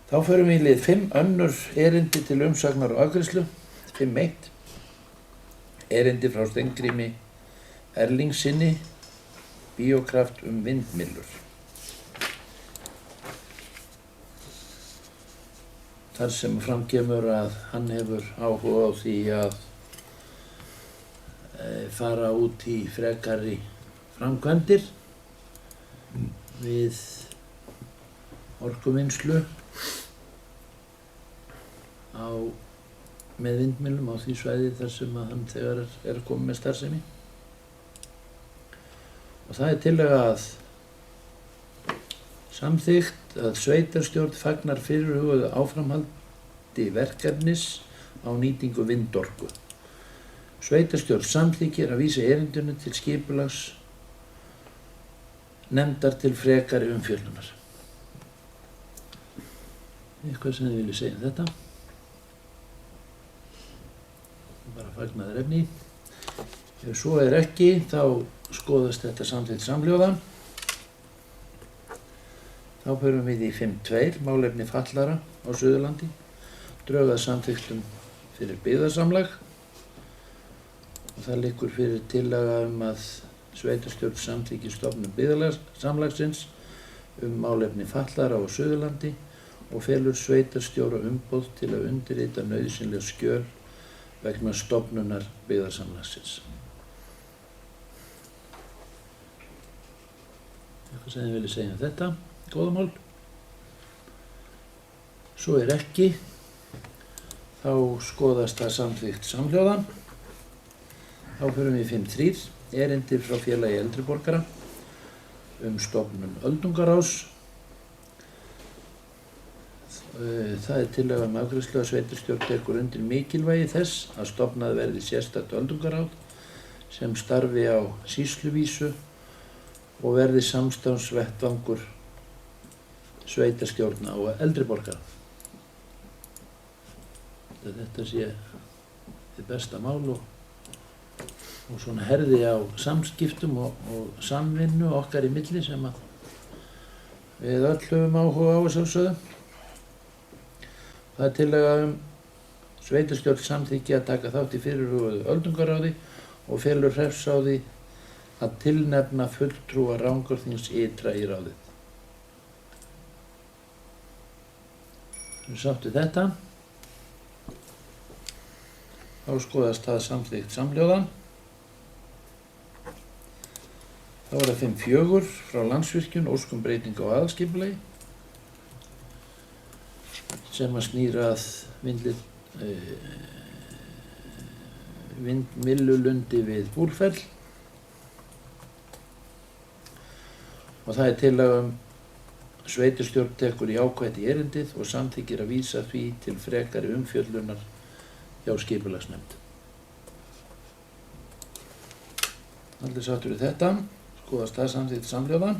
Þá förum við í lið 5 önnur erindi til umsagnar og afgreiðslu. 5.1. Erindi frá Steingrími Erlingssyni, Bíókraft vindmyllur. Þar sem fram kemur að hann hefur áhuga á því að fara út í frekari framkvæmdir við orkuvinnslu með vindmyllum á því svæði þar sem að hann þegar er komið með starfsemi. Og það er tillaga að samþykkt að sveitarstjórn fagnar fyrirhuguðu áframhaldi verkefnis á nýtingu vindorku. Sveitarstjórn samþykkir að vísa erindinu til skipulags nefndar til frekari umfjöllunar. Eitthvað sem þið viljið segja um þetta? Bara fagnaður efni. Ef svo er ekki, þá skoðast þetta samþykkt samhljóða. Þá förum við í 5.2, málefni fallara á Suðurlandi, drög að samþykktum fyrir byggðasamlag. Og það liggur fyrir tillaga að sveitarstjórn samþykki stofnun byggðasamlagsins málefni fallara á Suðurlandi og felur sveitarstjóra umboð til að undirrita nauðsynleg skjöl vegna stofnunar byggðasamlagsins. Eitthvað sem þið viljið segja um þetta, góðamál? Svo er ekki, þá skoðast það samþykkt samhljóða. Þá förum við 5.3, erindi frá Félagi eldri borgara stofnun öldungaráðs. Það er tillaga afgreiðslu að sveitarstjórn tekur undir mikilvægi þess að stofnað verði sérstakt öldungaráð sem starfi á sýsluvísu og verði samstarfsvettvangur sveitarstjórna og eldri borgara. Þetta sé hið besta mál og svona herði á samskiptum og samvinnu okkar í milli sem að við öll höfum áhuga á að sjálfsögðu. Það er tillaga sveitarstjórn samþykki að taka þátt í fyrirhuguðu öldungaráði og felur hreppsráði að tilnefna fulltrúa Rangárþings ytra í ráðið. Við sáttu þetta. Þá skoðast það samþykkt samhljóða. Þá er það 5.4 frá Landsvirkjun, óskum breyting á aðalskipulagi sem að snýra að vindmyllulundi við Búrfell. Og það er tillaga sveitarstjórn tekur jákvætt í erindið og samþykkir að vísa því til frekari umfjöllunar hjá skipulagsnefnd. Allir sáttur í þetta, skoðast það samþykkt samhljóða.